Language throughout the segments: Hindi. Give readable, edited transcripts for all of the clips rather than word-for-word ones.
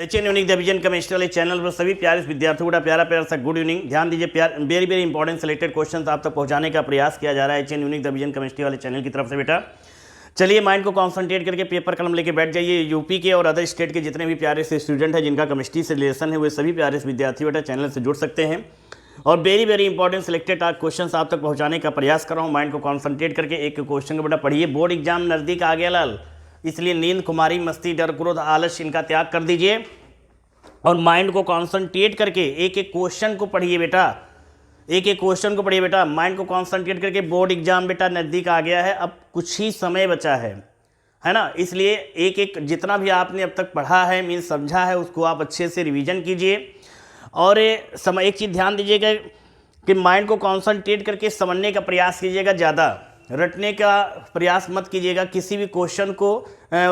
एचएन यूनिक डिवीजन केमिस्ट्री वाले चैनल पर सभी प्यारे विद्यार्थियों का प्यारा प्यारा सा गुड इवनिंग। ध्यान दीजिए, प्यार very very important selected question आप तक पहुंचाने का प्रयास किया जा रहा है एचएन यूनिक डिवीजन केमिस्ट्री वाले चैनल की तरफ से। बेटा चलिए माइंड को कॉन्सेंट्रेट करके पेपर कलम लेके बैठ जाइए। यूपी के और अदर स्टेट के जितने भी प्यारे से स्टूडेंट हैं जिनका केमिस्ट्री से रिलेशन है वे सभी प्यारे से विद्यार्थी बेटा चैनल से जुड़ सकते हैं और very very important selected question आप तक पहुँचाने का प्रयास कर रहा हूँ। माइंड को कॉन्सेंट्रेट करके एक क्वेश्चन को बेटा पढ़िए। बोर्ड एग्जाम नज़दीक आ गया लाल, इसलिए नींद कुमारी मस्ती डर क्रोध आलस्य इनका त्याग कर दीजिए और माइंड को कॉन्सेंट्रेट करके एक एक क्वेश्चन को पढ़िए बेटा, एक एक क्वेश्चन को पढ़िए बेटा। माइंड को कॉन्सेंट्रेट करके बोर्ड एग्जाम बेटा नज़दीक आ गया है, अब कुछ ही समय बचा है ना। इसलिए एक एक जितना भी आपने अब तक पढ़ा है मीन्स समझा है उसको आप अच्छे से रिवीजन कीजिए और समय एक चीज़ ध्यान दीजिएगा कि माइंड को कॉन्सेंट्रेट करके समझने का प्रयास कीजिएगा, ज़्यादा रटने का प्रयास मत कीजिएगा। किसी भी क्वेश्चन को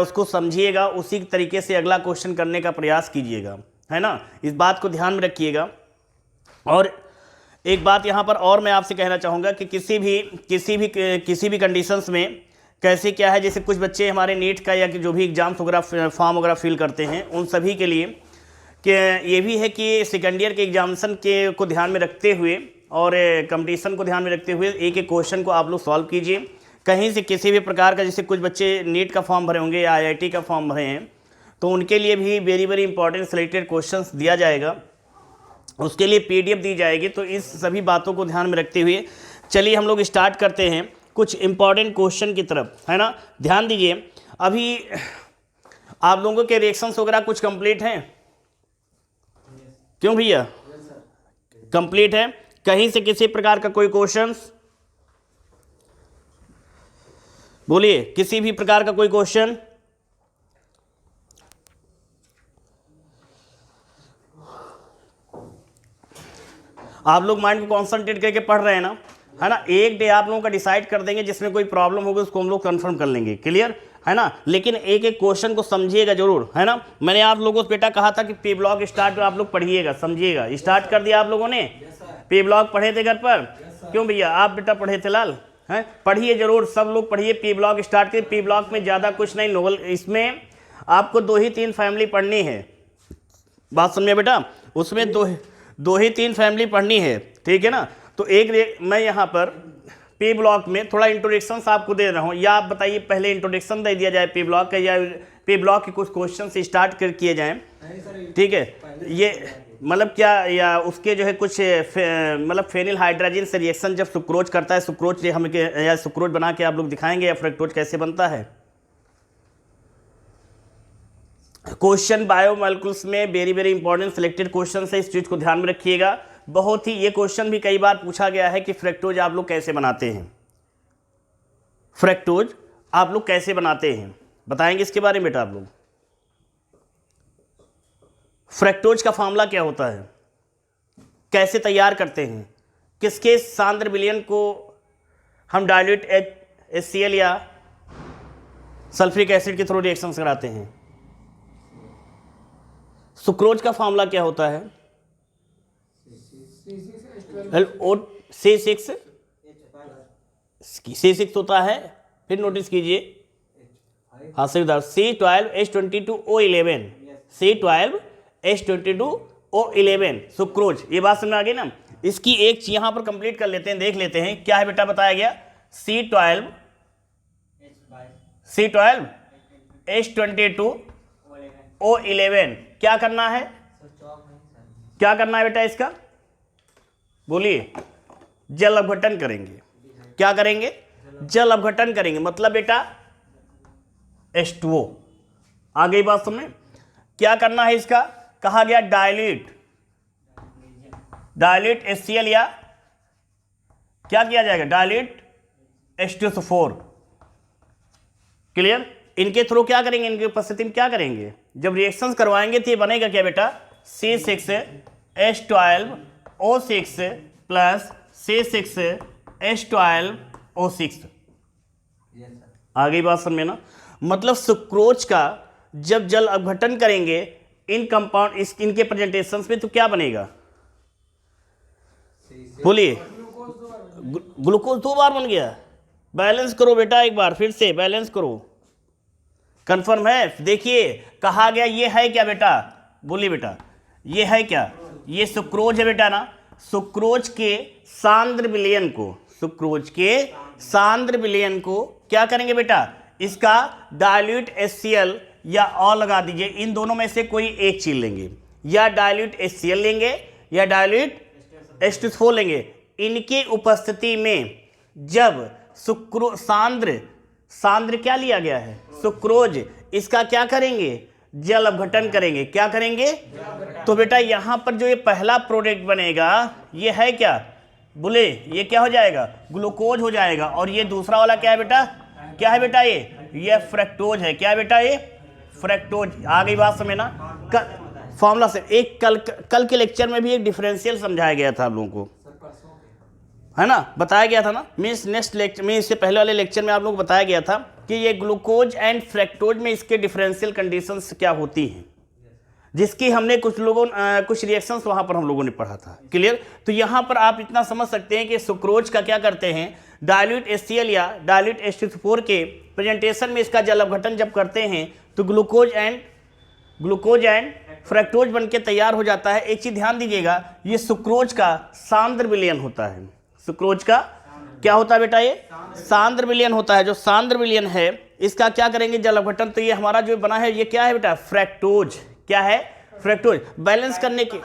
उसको समझिएगा, उसी तरीके से अगला क्वेश्चन करने का प्रयास कीजिएगा, है ना। इस बात को ध्यान में रखिएगा। और एक बात यहाँ पर और मैं आपसे कहना चाहूँगा कि किसी भी कंडीशंस में कैसे क्या है, जैसे कुछ बच्चे हमारे नीट का या कि जो भी एग्जाम्स वगैरह फॉर्म वगैरह फिल करते हैं उन सभी के लिए कि ये भी है कि सेकेंड ईयर के एग्जामिनेशन के को ध्यान में रखते हुए और कंपटीशन को ध्यान में रखते हुए एक एक क्वेश्चन को आप लोग सॉल्व कीजिए। कहीं से किसी भी प्रकार का, जैसे कुछ बच्चे नीट का फॉर्म भरे होंगे या आईआईटी का फॉर्म भरे हैं तो उनके लिए भी very very important selected questions दिया जाएगा, उसके लिए पीडीएफ दी जाएगी। तो इस सभी बातों को ध्यान में रखते हुए चलिए हम लोग स्टार्ट करते हैं कुछ इंपॉर्टेंट क्वेश्चन की तरफ, है ना। ध्यान दीजिए, अभी आप लोगों के रिएक्शंस वगैरह कुछ कंप्लीट हैं? क्यों भैया कंप्लीट है? कहीं से किसी प्रकार का कोई क्वेश्चन बोलिए, किसी भी प्रकार का कोई क्वेश्चन? आप लोग माइंड को कॉन्सेंट्रेट करके पढ़ रहे हैं ना, है ना। एक डे आप लोगों का डिसाइड कर देंगे, जिसमें कोई प्रॉब्लम होगी उसको हम लोग कंफर्म कर लेंगे, क्लियर है ना। लेकिन एक एक क्वेश्चन को समझिएगा जरूर, है ना। मैंने आप लोगों को बेटा कहा था कि पी ब्लॉक स्टार्ट आप लोग पढ़िएगा, समझिएगा। स्टार्ट कर दिया आप लोगों ने? पी ब्लॉक पढ़े थे घर पर? क्यों भैया आप बेटा पढ़े थे लाल? हैं, पढ़िए जरूर, सब लोग पढ़िए। पी ब्लॉक स्टार्ट करिए। पी ब्लॉक में ज़्यादा कुछ नहीं, नोवल इसमें आपको 2 ही 3 फैमिली पढ़नी है, बात समझिए बेटा। उसमें दो ही 3 फैमिली पढ़नी है, ठीक है ना। तो मैं यहाँ पर पी ब्लॉक में थोड़ा इंट्रोडक्शन आपको दे रहा हूँ, या आप बताइए पहले इंट्रोडक्शन दे दिया जाए पी ब्लॉक का, या पी ब्लॉक के कुछ क्वेश्चन से स्टार्ट किए जाएं, ठीक है। ये मतलब क्या, या उसके जो है कुछ मतलब फेनिल हाइड्रोजन से रिएक्शन जब सुक्रोज करता है, सुक्रोज हम या सुक्रोज बना के आप लोग दिखाएंगे या फ्रक्टोज कैसे बनता है। क्वेश्चन बायोमोलिक्यूल्स में very very important selected question है, इस चीज को ध्यान में रखिएगा। बहुत ही ये क्वेश्चन भी कई बार पूछा गया है कि फ्रक्टोज आप लोग कैसे बनाते हैं, फ्रक्टोज आप लोग कैसे बनाते हैं, बताएंगे इसके बारे में बेटा आप लोग। फ्रक्टोज का फार्मूला क्या होता है, कैसे तैयार करते हैं, किसके सांद्र विलयन को हम डाइल्यूट HCl या सल्फ्यूरिक एसिड के थ्रू रिएक्शन कराते हैं। सुक्रोज का फार्मूला क्या होता है? C6 होता है, फिर नोटिस कीजिए, हाँ सही उदाहरण C12H22O11, C12H22O11 सुक्रोज। ये बात समझ आ गई ना। इसकी एक चीज यहां पर कंप्लीट कर लेते हैं, देख लेते हैं क्या है बेटा। बताया गया C12H22O11 क्या करना है, क्या करना है बेटा इसका, बोलिए। जल अपघटन करेंगे। क्या करेंगे? जल अपघटन करेंगे, मतलब बेटा H2O। आ गई बात समझ? क्या करना है इसका, कहा गया डायल्यूट HCl या क्या किया जाएगा, डायल्यूट H2SO4, क्लियर। इनके थ्रू क्या करेंगे, इनकी उपस्थिति में क्या करेंगे, जब रिएक्शंस करवाएंगे तो ये बनेगा क्या बेटा, C6H12O6 प्लस C6H12O6। आ गई बात समझ में ना। मतलब सुक्रोज का जब जल अपघटन करेंगे इन कंपाउंड इनके प्रेजेंटेशंस में तो क्या बनेगा, बोलिए। ग्लूकोज 2 बार बन गया। बैलेंस करो बेटा, एक बार फिर से बैलेंस करो, कंफर्म है। देखिए कहा गया ये है क्या बेटा, बोलिए बेटा, ये है क्या, ये सुक्रोज है बेटा ना। सुक्रोज के सांद्र विलयन को, सुक्रोज के सांद्र विलयन को क्या करेंगे बेटा, इसका डाइल्यूट HCl या और लगा दीजिए, इन दोनों में से कोई एक चीज लेंगे, या डाइल्यूट HCl लेंगे या डाइल्यूट H2SO4 लेंगे। इनकी उपस्थिति में जब सांद्र क्या लिया गया है, सुक्रोज, इसका क्या करेंगे, जल अपघटन करेंगे। क्या करेंगे, तो बेटा यहां पर जो ये पहला प्रोडक्ट बनेगा ये है क्या, बोले ये क्या हो जाएगा, ग्लूकोज हो जाएगा। और ये दूसरा वाला क्या है बेटा, क्या है बेटा, ये फ्रक्टोज है। क्या है बेटा, ये फ्रक्टोज। आ गई बात समझ ना, फॉर्मूला से। एक कल के लेक्चर में भी एक डिफरेंशियल समझाया गया था आप लोगों को, है ना, बताया गया था ना, मीन्स नेक्स्ट लेक्चर में, इससे पहले वाले लेक्चर में आप लोगों को बताया गया था कि ये ग्लूकोज एंड फ्रक्टोज में इसके डिफरेंशियल कंडीशंस क्या होती हैं, जिसकी हमने कुछ रिएक्शंस वहां पर हम लोगों ने पढ़ा था। क्लियर। तो यहां पर आप इतना समझ सकते हैं कि सुक्रोज का क्या करते हैं, डाइल्यूट HCl या डाइल्यूट H2SO4 के प्रेजेंटेशन में इसका जल अपघटन जब करते हैं तो ग्लूकोज एंड फ्रक्टोज बन के तैयार हो जाता है। एक चीज ध्यान दीजिएगा, ये सुक्रोज का सांद्र विलयन होता है। सुक्रोज का क्या होता है बेटा, ये सांद्र विलयन होता है। जो सांद्र विलयन है इसका क्या करेंगे, जल अपघटन। तो ये हमारा जो बना है ये क्या है बेटा, फ्रक्टोज। क्या है, फ्रक्टोज। बैलेंस करने की,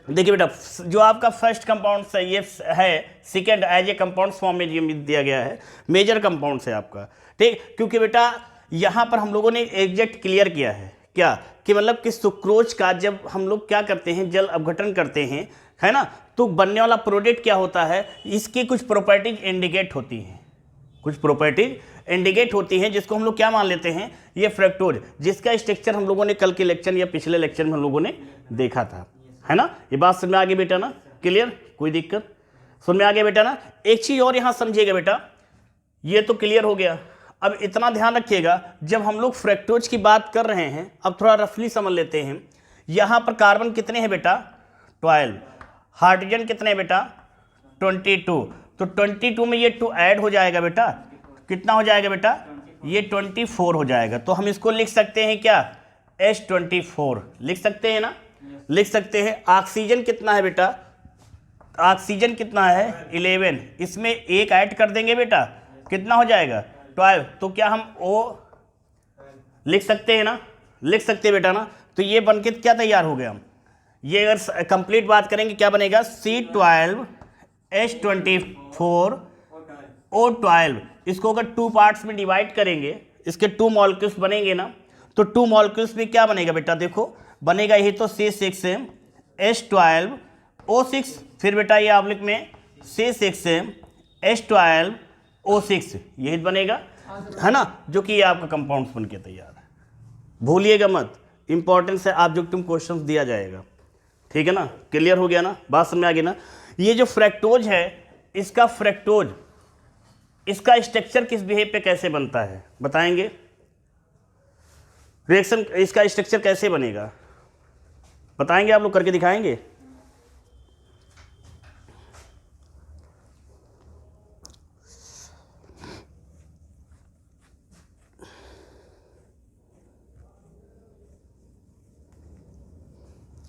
देखिए बेटा, जो आपका फर्स्ट कंपाउंड है ये है, second as a compound form में ये दिया गया है, मेजर कंपाउंड है आपका, ठीक। क्योंकि बेटा यहां पर हम लोगों ने एग्जैक्ट क्लियर किया है क्या, कि मतलब कि सुक्रोज का जब हम लोग क्या करते हैं, जल अपघटन करते हैं, है ना, तो बनने वाला प्रोडक्ट क्या होता है, इसकी कुछ प्रॉपर्टीज इंडिकेट होती हैं, कुछ प्रॉपर्टीज इंडिकेट होती हैं, जिसको हम लोग क्या मान लेते हैं, ये फ्रक्टोज, जिसका स्ट्रक्चर हम लोगों ने कल के लेक्चर या पिछले लेक्चर में हम लोगों ने देखा था, है ना। ये बात समझ में आ गई बेटा ना, क्लियर, कोई दिक्कत, समझ में आ गया बेटा ना। एक चीज और यहां समझिएगा बेटा, ये तो क्लियर हो गया। अब इतना ध्यान रखिएगा, जब हम लोग फ्रक्टोज की बात कर रहे हैं, अब थोड़ा रफली समझ लेते हैं। यहां पर कार्बन कितने हैं बेटा, 12, हाइड्रोजन कितने बेटा, 22। तो 22 में ये 2 ऐड हो जाएगा बेटा, कितना हो जाएगा बेटा, ये 24 हो जाएगा। तो हम इसको लिख सकते हैं क्या, H24 लिख सकते हैं ना, लिख सकते हैं। ऑक्सीजन कितना है बेटा, ऑक्सीजन कितना है, 11, इसमें एक ऐड कर देंगे बेटा, कितना हो जाएगा, 12। तो क्या हम O लिख सकते हैं ना, लिख सकते हैं बेटा ना। तो ये बनके क्या तैयार हो गया, ये अगर कंप्लीट बात करेंगे क्या बनेगा, C12 H24 O12। इसको अगर 2 पार्ट्स में डिवाइड करेंगे, इसके 2 मॉलिक्यूल्स बनेंगे ना, तो 2 मॉलिक्यूल्स में क्या बनेगा बेटा, देखो बनेगा यही तो C6 H12 O6, फिर बेटा ये ऑब्लिक में C6 H12 O6, यही बनेगा, है ना, जो कि ये आपका कंपाउंड्स बन के तैयार है। भूलिएगा मत, इंपॉर्टेंस है, ऑब्जेक्टिव क्वेश्चन दिया जाएगा, ठीक है ना, क्लियर हो गया ना, बात समझ में आ गई ना। ये जो फ्रक्टोज है, इसका फ्रक्टोज, इसका स्ट्रक्चर किस बिहेव पे कैसे बनता है बताएंगे, रिएक्शन इसका स्ट्रक्चर कैसे बनेगा बताएंगे, आप लोग करके दिखाएंगे।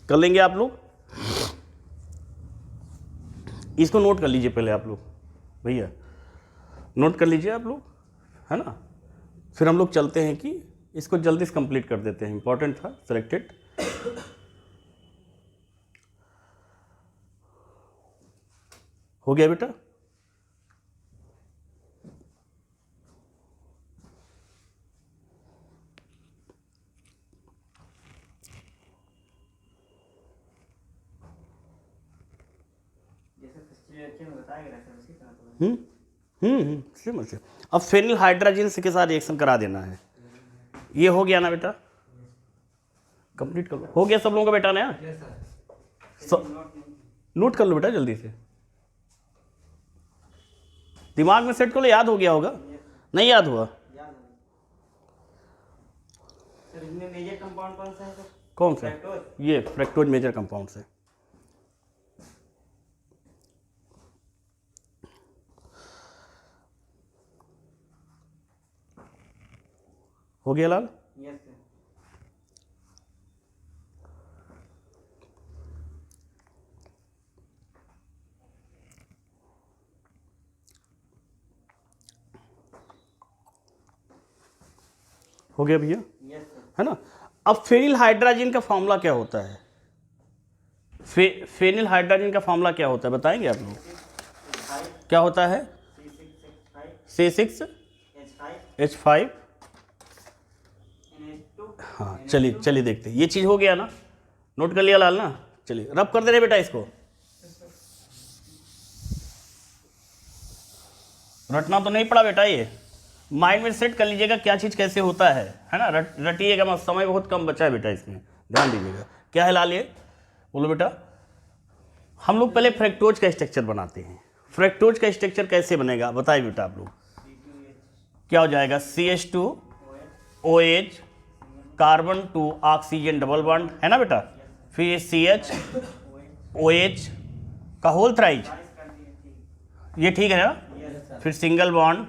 कर लेंगे आप लोग, इसको नोट कर लीजिए पहले आप लोग, भैया नोट कर लीजिए आप लोग, है ना, फिर हम लोग चलते हैं कि इसको जल्दी से कंप्लीट कर देते हैं, इंपॉर्टेंट था सिलेक्टेड। हो गया बेटा, सेम से। अब फेनिल हाइड्रोजन के साथ रिएक्शन करा देना है, ये हो गया ना बेटा, कंप्लीट कर लो, हो गया सब लोगों का बेटा ना, नोट कर लो बेटा जल्दी से, दिमाग में सेट कर लो, याद हो गया होगा, नहीं याद हुआ, मेजर कंपाउंड कौन सा है सर? कौन सा, ये फ्रक्टोज मेजर कंपाउंड है। हो गया लाल, यस सर। हो गया भैया, यस सर। है ना। अब फेनिल हाइड्रोजन का फॉर्मूला क्या होता है? फेनिल हाइड्रोजन का फॉर्मूला क्या होता है बताएंगे आप लोग? क्या होता है? C6H5। हाँ चलिए चलिए देखते हैं, ये चीज़ हो गया ना, नोट कर लिया लाल ना। चलिए रब कर दे रहे बेटा इसको, रटना तो नहीं पड़ा बेटा, ये माइंड में सेट कर लीजिएगा क्या चीज़ कैसे होता है ना। रटिएगा मत, समय बहुत कम बचा है बेटा, इसमें ध्यान दीजिएगा। क्या है लाल ये? बोलो बेटा। हम लोग पहले फ्रैक्टोज का स्ट्रक्चर बनाते हैं। फ्रैक्टोज का स्ट्रक्चर कैसे बनेगा बताइए बेटा आप लोग। क्या हो जाएगा? CH2OH carbon 2 oxygen double bond, है ना बेटा। फिर CHOH का होल थ्राइज, ये ठीक है ना। फिर सिंगल बॉन्ड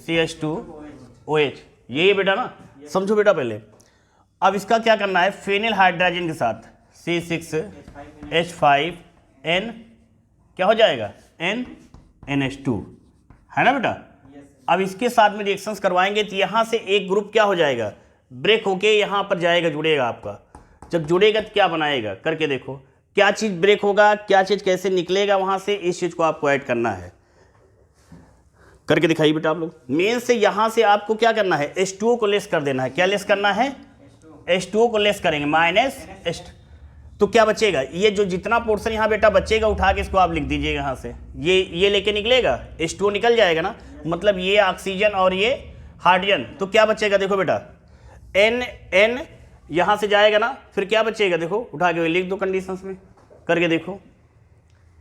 CH2OH, ये बेटा ना, समझो बेटा पहले। अब इसका क्या करना है? फेनिल हाइड्रोजन के साथ C6H5N क्या हो जाएगा? NH2, है ना बेटा। अब इसके साथ में रिएक्शंस करवाएंगे तो यहाँ से एक ग्रुप क्या हो जाएगा? ब्रेक होके यहाँ पर जाएगा, जुड़ेगा आपका। जब जुड़ेगा तो क्या बनाएगा? करके देखो क्या चीज़ ब्रेक होगा, क्या चीज़ कैसे निकलेगा वहाँ से, इस चीज़ को आपको ऐड करना है। करके दिखाइए बेटा आप लोग। मेन से यहाँ से आपको क्या करना है? H2O को लेस कर देना है। क्या लेस करना है? H2O को लेस करेंगे, माइनस H, तो क्या बचेगा? ये जो जितना पोर्शन यहाँ बेटा बचेगा, उठा के इसको आप लिख दीजिएगा यहाँ से। ये लेके निकलेगा, H2O निकल जाएगा ना, मतलब ये ऑक्सीजन और ये हाइड्रोजन। तो क्या बचेगा? देखो बेटा, N यहाँ से जाएगा ना, फिर क्या बचेगा? देखो उठा के लिख दो कंडीशंस में, करके देखो।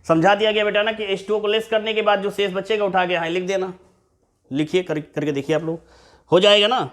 समझा दिया गया बेटा ना कि H2O को लेस करने के बाद जो शेष बचेगा उठा के यहाँ लिख देना। लिखिए, करके देखिए आप लोग, हो जाएगा ना।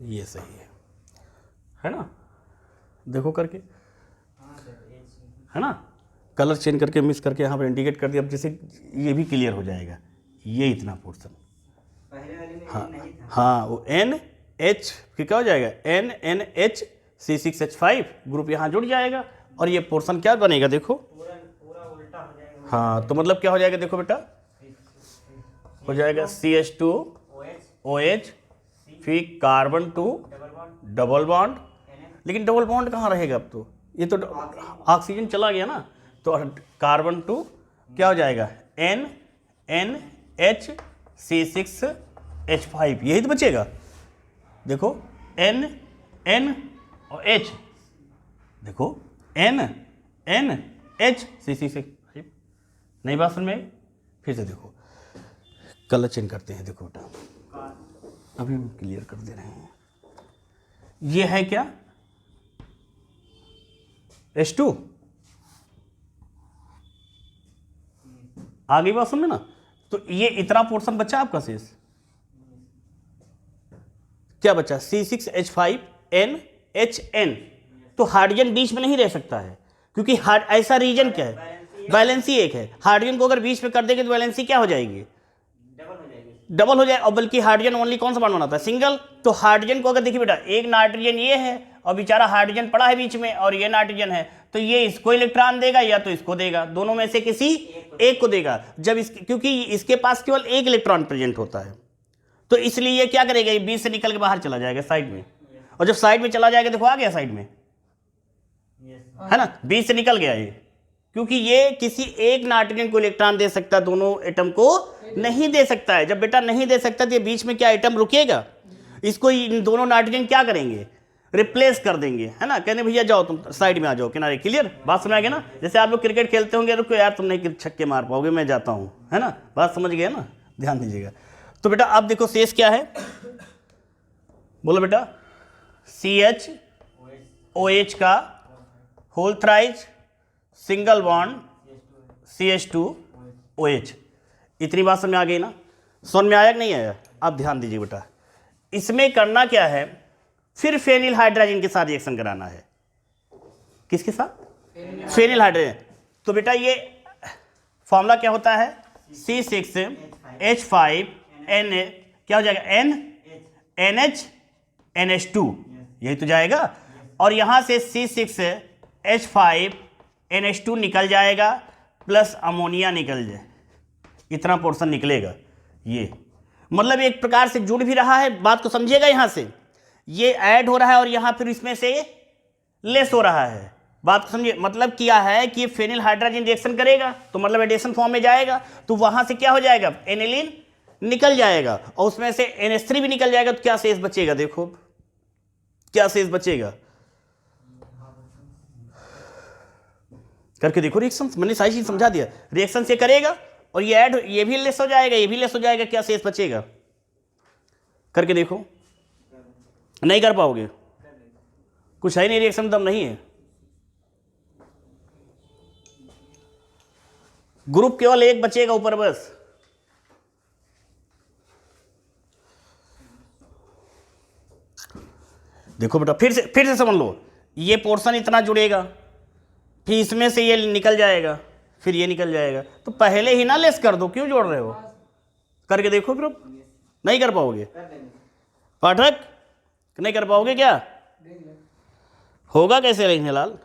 ये सही है ना। देखो करके, है ना। कलर चेंज करके मिक्स करके यहाँ पर इंडिकेट कर दिया। अब जैसे ये भी क्लियर हो जाएगा, ये इतना पोर्शन। पहले वाले में हाँ नहीं था। हाँ, वो NH फिर क्या हो जाएगा? NH C6H5 ग्रुप यहाँ जुड़ जाएगा और ये पोर्शन क्या बनेगा? देखो पूरा उल्टा हो जाएगा। हाँ, तो मतलब क्या हो जाएगा? देखो बेटा, हो जाएगा CH2OH फिर कार्बन 2 डबल बॉन्ड। लेकिन डबल बॉन्ड कहाँ रहेगा? अब तो ये तो ऑक्सीजन चला गया ना, तो कार्बन 2 क्या हो जाएगा? NH C6H5, यही तो बचेगा। देखो N और H, देखो NH C6H5। नई बात समझ में आई? फिर से देखो, कलर चेंज करते हैं। देखो बेटा, अभी हम क्लियर कर दे रहे हैं। ये है क्या? H2। आगे बात समझे ना। तो ये इतना पोर्शन बचा आपका शेष, क्या बचा? C6H5NHN। तो हाइड्रोजन बीच में नहीं रह सकता है, क्योंकि ऐसा रीजन क्या है? वैलेंसी एक है। हाइड्रोजन को अगर बीच में कर देंगे तो वैलेंसी क्या हो जाएगी? डबल हो जाए। और बल्कि हाइड्रोजन ओनली कौन सा बॉन्ड बनाता है? सिंगल। तो हाइड्रोजन को अगर देखिए बेटा, एक नाइट्रोजन ये है और बेचारा हाइड्रोजन पड़ा है बीच में और ये नाइट्रोजन है, तो ये इसको इलेक्ट्रॉन देगा या तो इसको देगा, दोनों में से किसी एक को देगा। जब क्योंकि इसके पास केवल एक इलेक्ट्रॉन प्रेजेंट होता है, तो इसलिए ये क्या करेगा? ये बीच से निकल के बाहर चला जाएगा साइड में। और जब साइड में चला जाएगा, देखो आ गया साइड में, है ना, बीच से निकल गया ये। क्योंकि ये किसी एक नाइट्रोजन को इलेक्ट्रॉन दे सकता, दोनों एटम को नहीं दे सकता है। जब बेटा नहीं दे सकता तो ये बीच में क्या एटम रुकेगा? इसको इन दोनों नाइट्रोजन क्या करेंगे? रिप्लेस कर देंगे, है ना। कहने भैया जाओ तुम साइड में आ जाओ, किनारे। क्लियर बात समझ आ गया ना। जैसे आप लोग क्रिकेट खेलते होंगे, रुको यार तुम नहीं छक्के मार पाओगे, मैं जाता हूँ, है ना। बात समझ गए ना, ध्यान दीजिएगा। तो बेटा अब देखो शेष क्या है? बोलो बेटा, CHOH का whole thrice, single bond CH2OH। इतनी बात समझ आ गई ना। समझ में आया कि नहीं आया? अब ध्यान दीजिए बेटा, इसमें करना क्या है, फिर फेनिल हाइड्रोजन के साथ रिएक्शन कराना है। किसके साथ? Phenyl hydrogen. तो बेटा ये फॉर्मूला क्या होता है? C6H5N, क्या हो जाएगा? NH NH2, यही तो जाएगा। और यहां से C6H5NH2 निकल जाएगा, प्लस अमोनिया निकल जाए, इतना पोर्शन निकलेगा। ये मतलब एक प्रकार से जुड़ भी रहा है, बात को समझिएगा। यहां से ये ऐड हो रहा है और यहां फिर इसमें से लेस हो रहा है। बात को समझिए, मतलब क्या है कि ये फेनिल हाइड्रोजन रिएक्शन करेगा तो मतलब एडिशन फॉर्म में जाएगा, तो वहां से क्या हो जाएगा? एनिलीन निकल जाएगा और उसमें से NH3 भी निकल जाएगा। तो क्या शेष बचेगा? देखो क्या शेष बचेगा, करके देखो रिएक्शन। मैंने सारी चीज समझा दिया। रिएक्शन से करेगा और ये ऐड, ये भी लेस हो जाएगा, ये भी लेस हो जाएगा, क्या शेष बचेगा? करके देखो। नहीं कर पाओगे? कुछ है नहीं, रिएक्शन दम नहीं है। ग्रुप केवल एक बचेगा ऊपर बस। देखो बेटा, फिर से समझ लो, ये पोर्शन इतना जुड़ेगा, फिर इसमें से ये निकल जाएगा, फिर ये निकल जाएगा। तो पहले ही ना लेस कर दो, क्यों जोड़ रहे हो? करके देखो फिर। नहीं कर पाओगे पाठक? नहीं कर पाओगे क्या? होगा कैसे लिखने लाल?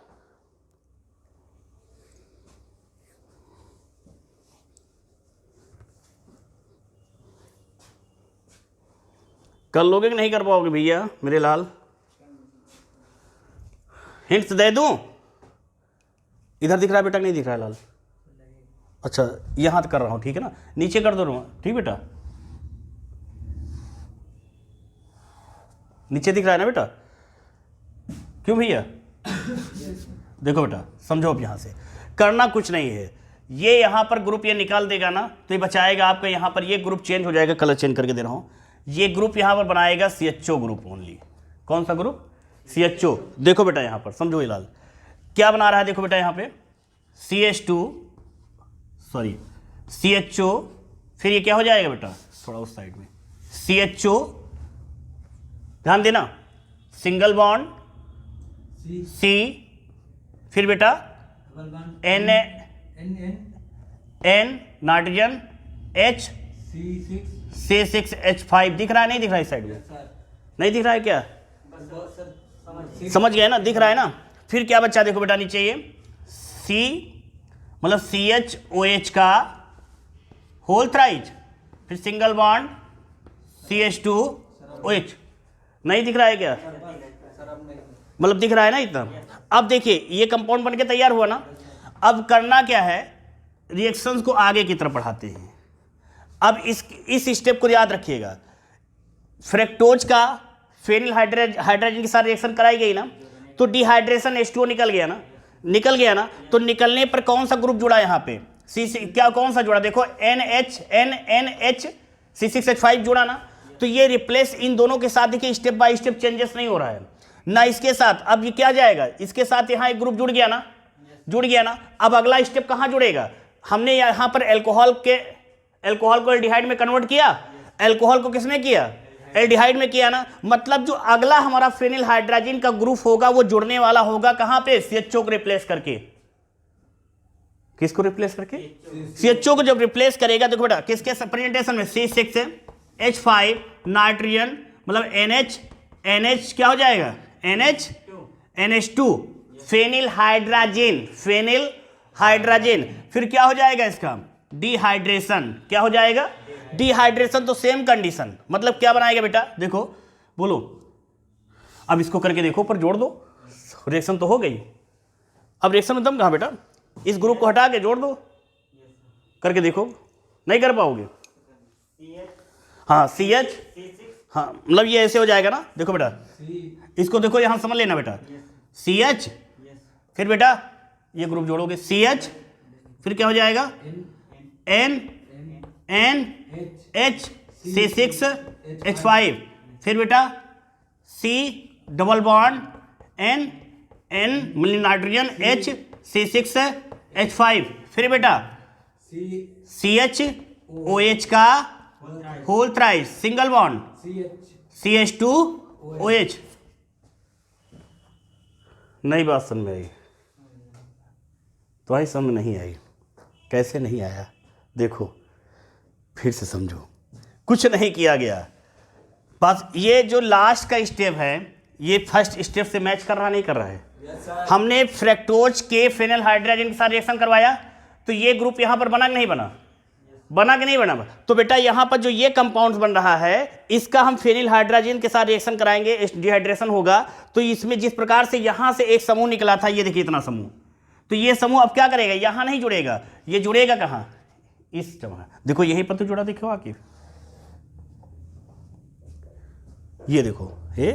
कर लोगे कि नहीं कर पाओगे भैया मेरे लाल? हिंट्स दे दूं? इधर दिख रहा है बेटा, नहीं दिख रहा है लाल? अच्छा, यहां कर रहा हूं, ठीक है ना? नीचे कर दो, ठीक बेटा? नीचे दिख रहा है ना बेटा? क्यों भैया? देखो बेटा, समझो अब यहां से करना कुछ नहीं है। ये यहां पर ग्रुप ये निकाल देगा ना, तो ये बचाएगा आपका, यहां पर ये ग्रुप चेंज हो जाएगा। कलर चेंज करके दे रहा हूं। ये ग्रुप यहां पर बनाएगा CHO ग्रुप ओनली। कौन सा ग्रुप? CHO। देखो बेटा यहां पर समझो, लाल क्या बना रहा है? देखो बेटा यहां पे CHO, फिर ये क्या हो जाएगा बेटा? थोड़ा उस साइड में CHO, ध्यान देना, सिंगल बॉन्ड C, फिर बेटा N नाइट्रोजन H, C6H5। दिख रहा है? नहीं दिख रहा है? इस साइड में नहीं दिख रहा है क्या? समझ गए ना? दिख रहा है ना? फिर क्या बच्चा? देखो बेटा नीचे ये C, मतलब CHOH का होल थ्राइज, फिर सिंगल बॉन्ड CH2OH। नहीं दिख रहा है क्या? मतलब दिख रहा है ना इतना? अब देखिए ये कंपाउंड बनके तैयार हुआ ना। अब करना क्या है? रिएक्शंस को आगे की तरफ बढ़ाते हैं। अब इस स्टेप को याद रखिएगा। फ्रक्टोज का फेनिल हाइड्रोजन के साथ रिएक्शन कराई गई ना, तो डिहाइड्रेशन H2O निकल गया ना। तो निकलने पर कौन सा ग्रुप जुड़ा यहाँ पे? क्या कौन सा जुड़ा? देखो NH C6H5 जुड़ा ना। तो ये रिप्लेस इन दोनों के साथ, देखिए स्टेप बाय स्टेप चेंजेस नहीं हो रहा है ना इसके साथ। अब ये क्या जाएगा? इसके साथ यहाँ एक ग्रुप जुड़ गया ना। अब अगला स्टेप कहाँ जुड़ेगा? हमने यहाँ पर अल्कोहल को एल्डिहाइड में कन्वर्ट किया। अल्कोहल को किसमें किया? एल्डिहाइड में किया ना। मतलब जो अगला हमारा फेनिल हाइड्रोजन का ग्रुप होगा वो जुड़ने वाला होगा कहां पे? CHO को रिप्लेस करके। किसको रिप्लेस करके? CHO को जब रिप्लेस करेगा, देखो बेटा किसके प्रेजेंटेशन में? C6H5 नाइट्रोजन, मतलब NH क्या हो जाएगा? NH2 phenyl hydrogen. फिर क्या हो जाएगा इसका? डिहाइड्रेशन। क्या हो जाएगा? डिहाइड्रेशन। तो सेम कंडीशन, मतलब क्या बनाएगा बेटा? देखो बोलो, अब इसको करके देखो, पर जोड़ दो। रिएक्शन तो हो गई। अब रिएक्शन में दम कहाँ बेटा? इस ग्रुप को हटा के जोड़ दो, करके देखो। नहीं कर पाओगे? हाँ CH, हाँ मतलब ये ऐसे हो जाएगा ना। देखो बेटा इसको देखो, यहां समझ लेना बेटा। CH, फिर बेटा ये ग्रुप जोड़ोगे CH, फिर क्या हो जाएगा? NH C6H5, फिर बेटा C double bond N nitrogen H C6H5, फिर बेटा CHOH का whole thrice, single bond CH2OH। नई बात समझ में आई? तो आई समझ नहीं आई? कैसे नहीं आया? देखो फिर से समझो, कुछ नहीं किया गया, बस ये जो लास्ट का स्टेप है ये फर्स्ट स्टेप से मैच कर रहा नहीं कर रहा है? हमने फ्रैक्टोज के फेनिल हाइड्रोजन के साथ रिएक्शन करवाया तो ये ग्रुप यहाँ पर बना कि नहीं बना? बना कि नहीं बना? तो बेटा यहाँ पर जो ये कंपाउंड्स बन रहा है इसका हम फेनिल हाइड्रोजन के साथ रिएक्शन कराएंगे, डिहाइड्रेशन होगा तो इसमें जिस प्रकार से यहाँ से एक समूह निकला था, ये देखिए इतना समूह, तो ये समूह अब क्या करेगा? यहाँ नहीं जुड़ेगा, ये जुड़ेगा कहाँ? इस जगह। देखो यहीं पर तो जुड़ा, देखो आखिर ये देखो ये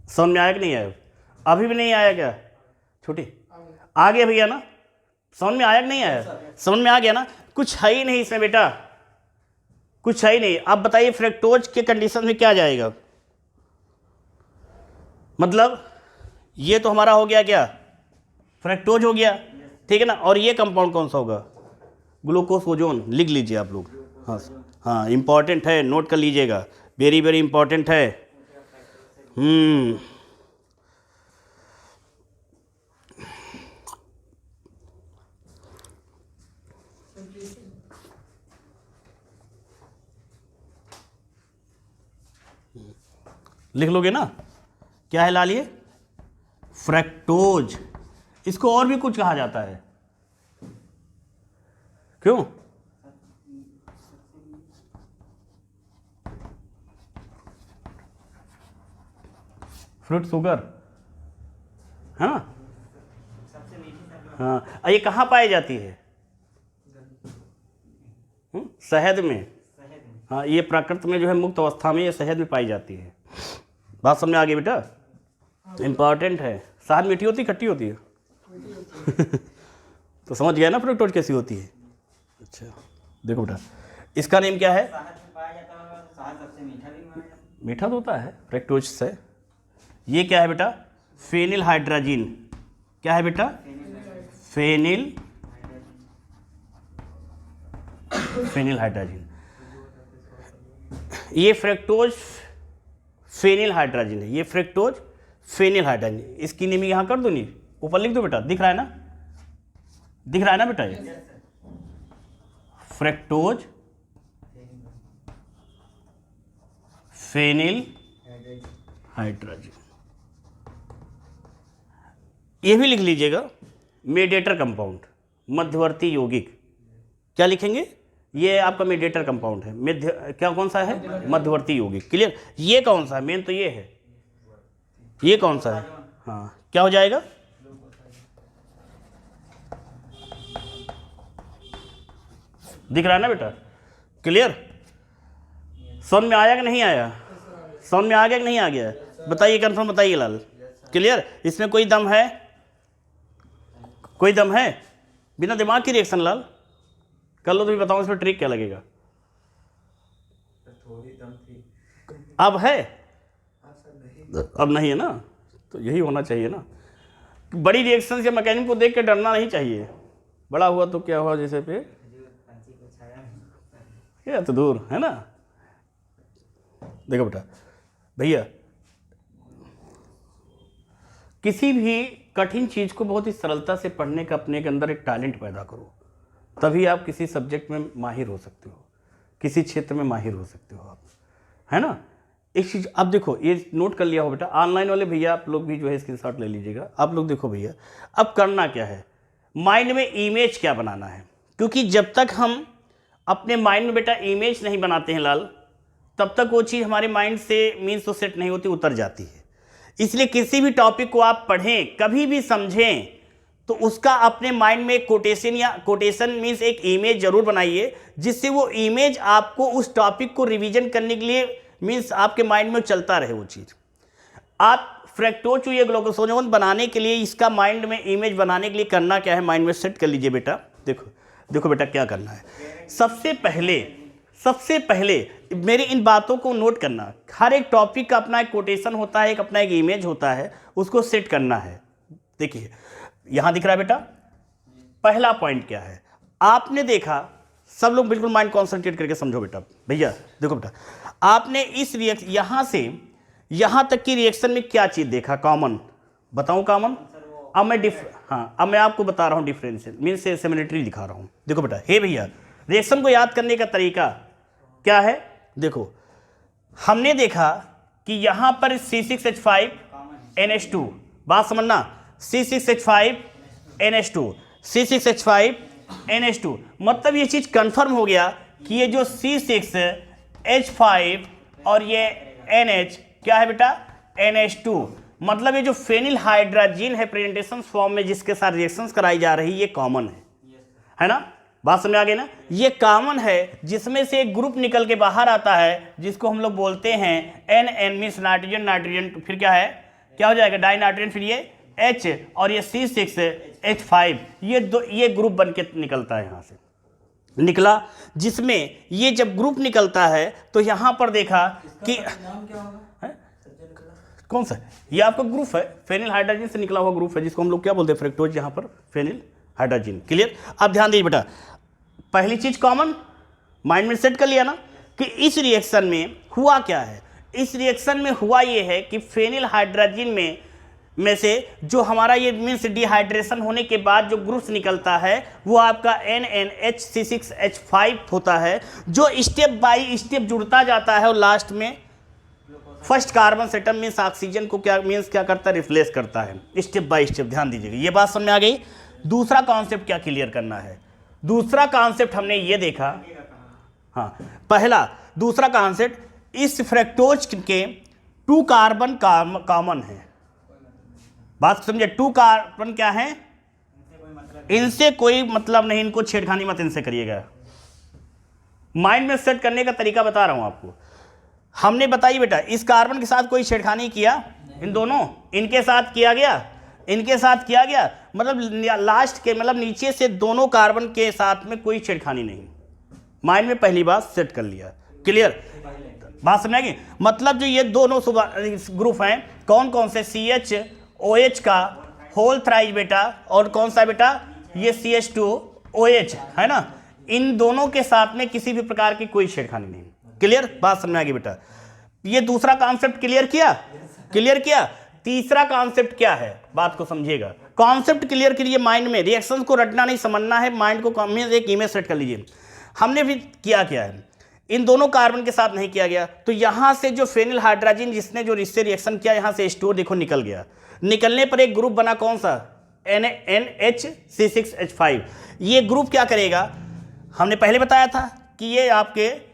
समझ में आया कि नहीं आया? अभी भी नहीं आया क्या छोटी? आ गया भैया ना? समझ में आया कि नहीं आया? समझ में आ गया ना? कुछ है ही नहीं इसमें बेटा, कुछ है ही नहीं। अब बताइए फ्रैक्टोज के कंडीशन में क्या जाएगा? मतलब ये तो हमारा हो गया क्या? फ्रैक्टोज हो गया, ठीक है ना? और ये कंपाउंड कौन सा होगा? Glucose ozone. लिख लीजिए आप लोग, हाँ हाँ, इंपॉर्टेंट है, नोट कर लीजिएगा, वेरी वेरी इंपॉर्टेंट है। लिख लोगे ना? क्या है लाल? ये फ्रैक्टोज। इसको और भी कुछ कहा जाता है, क्यों? फ्रूट शुगर, हाँ हाँ। ये कहाँ पाई जाती है? शहद में। हाँ, ये प्रकृति में जो है मुक्त अवस्था में ये शहद में पाई जाती है। बात समझ में आ गई बेटा? इंपॉर्टेंट है। शहद मीठी होती खट्टी होती है? तो समझ गया ना फ्रक्टोज कैसी होती है? अच्छा देखो बेटा, इसका नेम क्या है? मीठा तो होता है फ्रक्टोज से। ये क्या है बेटा? Phenyl hydrogen. क्या है बेटा? Phenyl hydrogen. ये फ्रक्टोज फेनिल हाइड्रोजन है, ये फ्रक्टोज फेनिल हाइड्रोजन। इसकी नेम यहाँ कर दो, नहीं ऊपर लिख दो बेटा, दिख रहा है ना? दिख रहा है ना बेटा? ये फ्रक्टोज फेनिल हाइड्रोजन। ये भी लिख लीजिएगा, मेडिएटर कंपाउंड, मध्यवर्ती यौगिक। क्या लिखेंगे? ये आपका मेडिएटर कंपाउंड है। मध्य क्या कौन सा है? मध्यवर्ती यौगिक। क्लियर? ये कौन सा है? मेन तो ये है। ये कौन सा है? हाँ, क्या हो जाएगा? दिख रहा है ना बेटा? क्लियर? समझ में आया कि नहीं आया? समझ में आ गया कि नहीं आ गया? बताइए, कंफर्म बताइए लाल। क्लियर? इसमें कोई दम है? कोई दम है? बिना दिमाग की रिएक्शन लाल कर लो तो भी बताओ इसमें ट्रिक क्या लगेगा? थोड़ी दम थी। अब है? अब नहीं है ना? तो यही होना चाहिए ना। बड़ी रिएक्शन से मैकेनिज्म को देख के डरना नहीं चाहिए। बड़ा हुआ तो क्या हुआ जैसे पे क्या तो दूर है ना। देखो बेटा भैया, किसी भी कठिन चीज को बहुत ही सरलता से पढ़ने का अपने के अंदर एक टैलेंट पैदा करो, तभी आप किसी सब्जेक्ट में माहिर हो सकते हो, किसी क्षेत्र में माहिर हो सकते हो आप, है ना। एक चीज़ अब देखो, ये नोट कर लिया हो बेटा, ऑनलाइन वाले भैया आप लोग भी जो है स्क्रीनशॉट ले लीजिएगा। आप लोग देखो भैया, अब करना क्या है, माइंड में इमेज क्या बनाना है, क्योंकि जब तक हम अपने माइंड में बेटा इमेज नहीं बनाते हैं लाल, तब तक वो चीज़ हमारे माइंड से मीन्स तो सेट नहीं होती, उतर जाती है। इसलिए किसी भी टॉपिक को आप पढ़ें, कभी भी समझें, तो उसका अपने माइंड में कोटेशन या कोटेशन मीन्स एक इमेज जरूर बनाइए, जिससे वो इमेज आपको उस टॉपिक को रिवीजन करने के लिए मीन्स आपके माइंड में चलता रहे वो चीज़। आप फ्रैक्टोज या ग्लूकोसोजोन बनाने के लिए, इसका माइंड में इमेज बनाने के लिए करना क्या है, माइंड में सेट कर लीजिए बेटा। देखो देखो बेटा क्या करना है, सबसे पहले मेरी इन बातों को नोट करना। हर एक टॉपिक का अपना एक कोटेशन होता है, एक अपना एक इमेज होता है, उसको सेट करना है। देखिए यहाँ दिख रहा है बेटा, पहला पॉइंट क्या है, आपने देखा, सब लोग बिल्कुल माइंड कॉन्सेंट्रेट करके समझो बेटा, भैया देखो बेटा, आपने इस रिएक्शन यहां से यहां तक की रिएक्शन में क्या चीज देखा कॉमन, बताऊं कॉमन? अब मैं अब मैं आपको बता रहा हूं डिफरेंशियल मीन्स सिमिलरिटी दिखा रहा हूं। देखो बेटा, हे भैया, रिएक्शन को याद करने का तरीका क्या है? देखो, हमने देखा कि यहां पर C6H5NH2, बात समझना, C6H5NH2, C6H5NH2, मतलब ये चीज कंफर्म हो गया कि ये जो C6H5 और ये NH क्या है बेटा? NH2, मतलब ये जो फेनिल हाइड्रोजन है प्रेजेंटेशन फॉर्म में जिसके साथ रिएक्शंस कराई जा रही है, ये कॉमन है ना? बात समझ आ गई ना? ये कॉमन है, जिसमें से एक ग्रुप निकल के बाहर आता है जिसको हम लोग बोलते हैं NN मीन्स नाइट्रोजन नाइट्रोजन, फिर क्या है, क्या हो जाएगा? डाई नाइट्रोजन, फिर ये H और ये C6H5, ये ग्रुप बन के निकलता है, यहाँ से निकला, जिसमें ये जब ग्रुप निकलता है तो यहाँ पर देखा कि नाम क्या होगा? कौन सा, ये आपका ग्रुप है, फेनिल हाइड्रोजन से निकला हुआ ग्रुप है, जिसको हम लोग क्या बोलते हैं? फ्रक्टोज, यहाँ पर फेनिल हाइड्रोजन। क्लियर? अब ध्यान दीजिए बेटा, पहली चीज कॉमन माइंड में सेट कर लिया ना कि इस रिएक्शन में हुआ क्या है। इस रिएक्शन में हुआ ये है कि फेनिल हाइड्रोजन में से जो हमारा ये मीन्स डिहाइड्रेशन होने के बाद जो ग्रुप्स निकलता है वो आपका NNHC6H5 होता है, जो स्टेप बाय स्टेप जुड़ता जाता है और लास्ट में first carbon atom means oxygen को क्या मीन्स क्या करता है? रिप्लेस करता है, स्टेप बाय स्टेप। ध्यान दीजिएगा, ये बात समझ में आ गई। दूसरा कॉन्सेप्ट क्या क्लियर करना है? दूसरा कॉन्सेप्ट हमने ये देखा, हाँ, पहला दूसरा कॉन्सेप्ट, इस फ्रक्टोज के 2 कार्बन कॉमन है, बात समझे? 2 कार्बन क्या है? इनसे कोई मतलब नहीं, इनको छेड़खानी मत इनसे करिएगा। माइंड में सेट करने का तरीका बता रहा हूं आपको। हमने बताई बेटा, इस कार्बन के साथ कोई छेड़खानी किया? इन दोनों, इनके साथ किया गया, इनके साथ किया गया, मतलब लास्ट के मतलब नीचे से दोनों कार्बन के साथ में कोई छेड़खानी नहीं। माइंड में पहली बात सेट कर लिया। क्लियर? बात समझ आएगी? मतलब जो ये दोनों ग्रुप हैं, कौन कौन से? CHOH का होल थ्राइज बेटा, और कौन सा बेटा? ये CH2OH है ना, इन दोनों के साथ में किसी भी प्रकार की कोई छेड़खानी नहीं। क्लियर? बात समझ आ गई बेटा? ये दूसरा कॉन्सेप्ट क्लियर किया? क्लियर किया? तीसरा कॉन्सेप्ट क्या है, बात को समझिएगा। कॉन्सेप्ट क्लियर करिए, माइंड में रिएक्शंस को रटना नहीं, समझना है, माइंड को एक इमेज सेट कर लीजिए। हमने भी किया क्या है, इन दोनों कार्बन के साथ नहीं किया गया, तो यहां से जो फेनिल हाइड्रोजन जिसने जो इससे रिएक्शन किया, यहां से H2O देखो निकल गया। निकलने पर एक ग्रुप बना, कौन सा? NHC6H5। ये ग्रुप क्या करेगा? हमने पहले बताया था कि ये आपके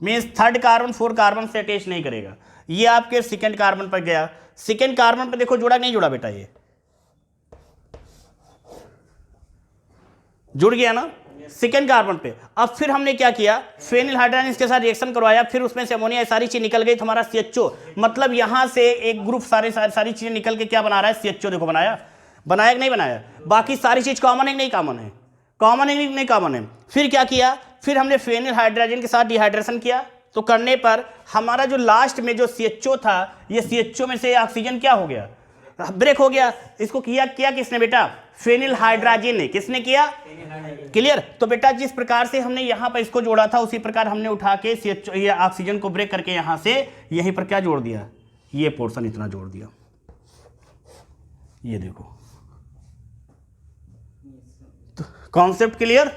मीन्स 3rd कार्बन 4 कार्बन से अटैच नहीं करेगा, ये आपके 2nd कार्बन पर गया। 2nd कार्बन पर देखो जुड़ा नहीं जुड़ा बेटा? ये जुड़ गया ना 2nd कार्बन पे। अब फिर हमने क्या किया? फेनिल हाइड्रोजन इसके साथ रिएक्शन करवाया, फिर उसमें से अमोनिया सारी चीज निकल गई, तो हमारा CHO, मतलब यहां से एक ग्रुप सारी चीजें निकल के क्या बना रहा है? CHO देखो बनाया कि नहीं बनाया? बाकी सारी चीज कॉमन है नहीं कॉमन है? कॉमन है नहीं कॉमन है? फिर क्या किया? फिर हमने फेनिल हाइड्रोजन के साथ डिहाइड्रेशन किया, तो करने पर हमारा जो लास्ट में जो CHO था, ये CHO में से ऑक्सीजन क्या हो गया? ब्रेक हो गया। इसको किया किसने बेटा? फेनिल हाइड्रोजन ने। किसने किया? क्लियर? तो बेटा जिस प्रकार से हमने यहां पर इसको जोड़ा था, उसी प्रकार हमने उठा के CHO ये ऑक्सीजन को ब्रेक करके यहां से यहीं पर क्या जोड़ दिया? ये पोर्शन इतना जोड़ दिया। ये देखो, तो कॉन्सेप्ट क्लियर?